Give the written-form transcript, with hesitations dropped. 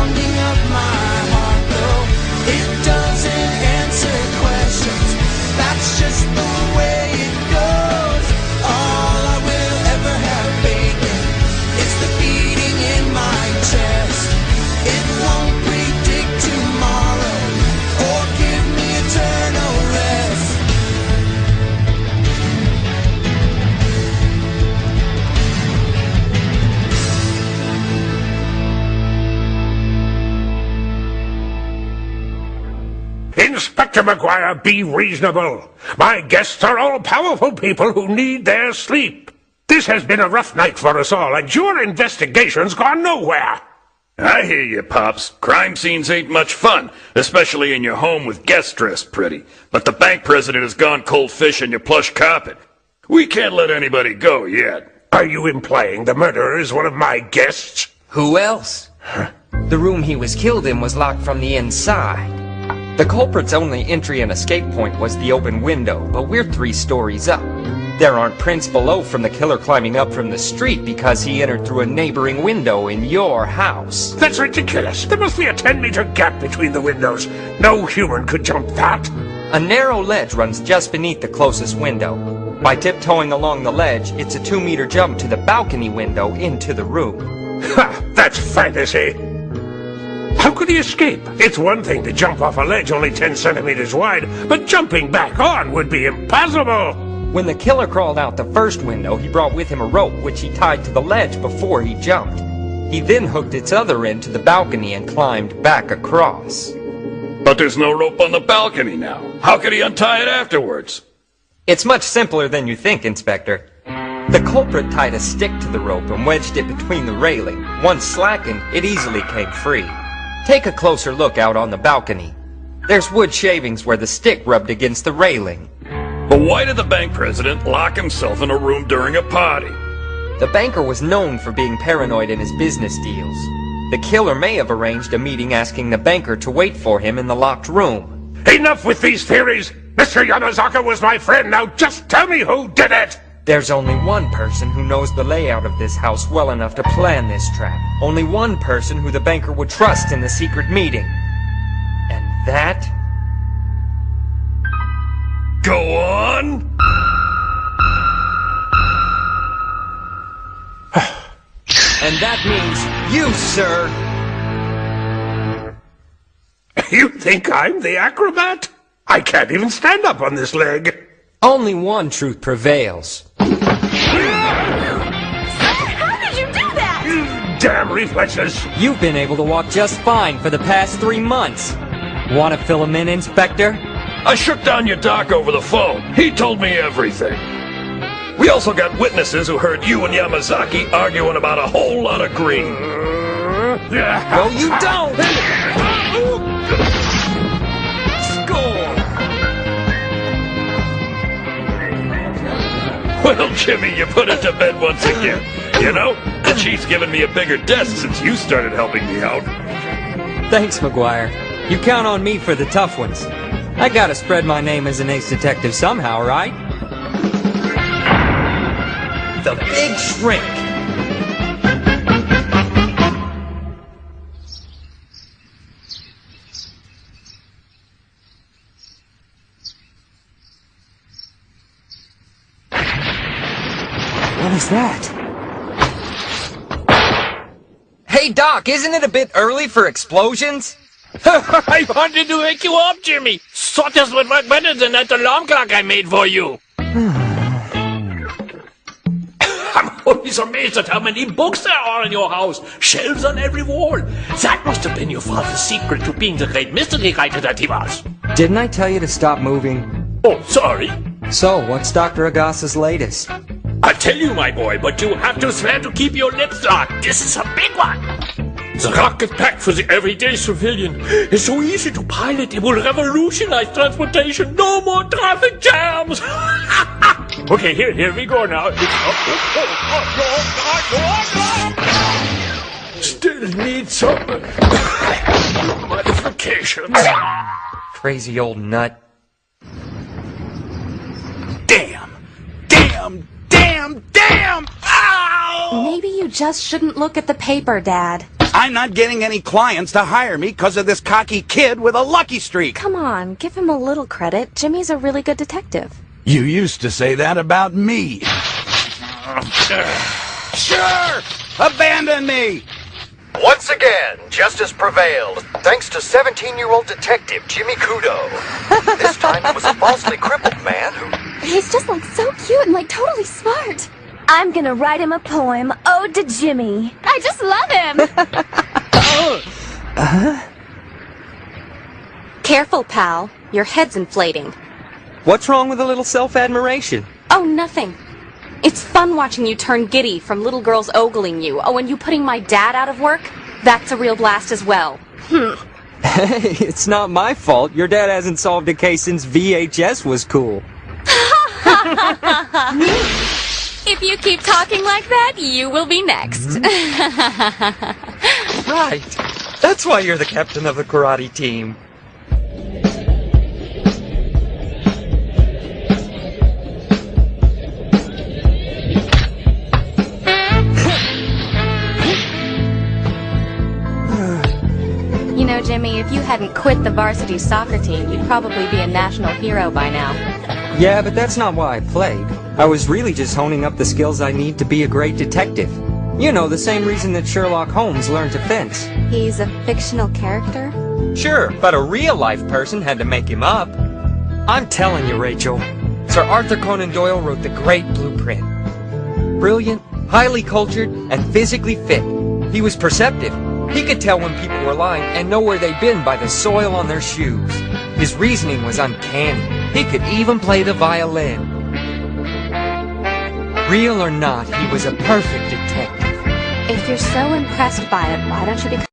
pounding of my heart, though it doesn't answer questions. That's just the way it goes. All I will ever have vacant is the beating in my chest. It won't predict tomorrow or give me eternal rest. Inspector McGuire, be reasonable. My guests are all powerful people who need their sleep. This has been a rough night for us all, and your investigation's gone nowhere. I hear you, Pops. Crime scenes ain't much fun, especially in your home with guests dressed pretty. But the bank president has gone cold fish on your plush carpet. We can't let anybody go yet. Are you implying the murderer is one of my guests? Who else? The room he was killed in was locked from the inside. The culprit's only entry and escape point was the open window, but we're 3 stories up. There aren't prints below from the killer climbing up from the street because he entered through a neighboring window in your house. That's ridiculous. There must be a 10-meter gap between the windows. No human could jump that. A narrow ledge runs just beneath the closest window. By tiptoeing along the ledge, it's a 2-meter jump to the balcony window into the room. Ha! That's fantasy. How could he escape? It's one thing to jump off a ledge only 10 centimeters wide, but jumping back on would be impossible. When the killer crawled out the first window, he brought with him a rope which he tied to the ledge before he jumped. He then hooked its other end to the balcony and climbed back across. But there's no rope on the balcony now. How could he untie it afterwards? It's much simpler than you think, Inspector. The culprit tied a stick to the rope and wedged it between the railing. Once slackened, it easily came free. Take a closer look out on the balcony. There's wood shavings where the stick rubbed against the railing. But why did the bank president lock himself in a room during a party? The banker was known for being paranoid in his business deals. The killer may have arranged a meeting asking the banker to wait for him in the locked room. Enough with these theories! Mr. Yamazaka was my friend, now just tell me who did it! There's only one person who knows the layout of this house well enough to plan this trap. Only one person who the banker would trust in the secret meeting. And that... Go on! And that means you, sir! You think I'm the acrobat? I can't even stand up on this leg. Only one truth prevails. How did you do that? Damn reflexes! You've been able to walk just fine for the past 3 months. Want to fill him in, Inspector? I shook down your doc over the phone. He told me everything. We also got witnesses who heard you and Yamazaki arguing about a whole lot of green. No, you don't! Score! Well, Jimmy, you put it to bed once again. You know, the chief's given me a bigger desk since you started helping me out. Thanks, McGuire. You count on me for the tough ones. I gotta spread my name as an ace detective somehow, right? The Big Shrink. What was that? Hey, Doc, isn't it a bit early for explosions? I wanted to wake you up, Jimmy. Thought this would work better than that alarm clock I made for you. I'm always amazed at how many books there are in your house. Shelves on every wall. That must have been your father's secret to being the great mystery writer that he was. Didn't I tell you to stop moving? Oh, sorry. So, what's Dr. Agasa's latest? I'll tell you, my boy, but you have to swear to keep your lips locked. This is a big one. The rocket pack for the everyday civilian is so easy to pilot, it will revolutionize transportation. No more traffic jams. Okay, here we go now. Still need some modifications. Crazy old nut. Maybe you just shouldn't look at the paper, Dad. I'm not getting any clients to hire me because of this cocky kid with a lucky streak. Come on, give him a little credit. Jimmy's a really good detective. You used to say that about me. Sure! Abandon me! Once again, justice prevailed, thanks to 17-year-old Detective Jimmy Kudo. This time it was a falsely crippled man who... He's just like so cute and like totally smart. I'm gonna write him a poem, Ode to Jimmy. I just love him. Careful, pal. Your head's inflating. What's wrong with a little self-admiration? Oh, nothing. It's fun watching you turn giddy from little girls ogling you. Oh, and you putting my dad out of work? That's a real blast as well. Hey, it's not my fault. Your dad hasn't solved a case since VHS was cool. If you keep talking like that, you will be next. Right. That's why you're the captain of the karate team. You know, Jimmy, if you hadn't quit the varsity soccer team, you'd probably be a national hero by now. Yeah, but that's not why I played. I was really just honing up the skills I need to be a great detective. You know, the same reason that Sherlock Holmes learned to fence. He's a fictional character? Sure, but a real-life person had to make him up. I'm telling you, Rachel, Sir Arthur Conan Doyle wrote the great blueprint. Brilliant, highly cultured, and physically fit. He was perceptive. He could tell when people were lying and know where they'd been by the soil on their shoes. His reasoning was uncanny. He could even play the violin. Real or not, he was a perfect detective. If you're so impressed by it, why don't you become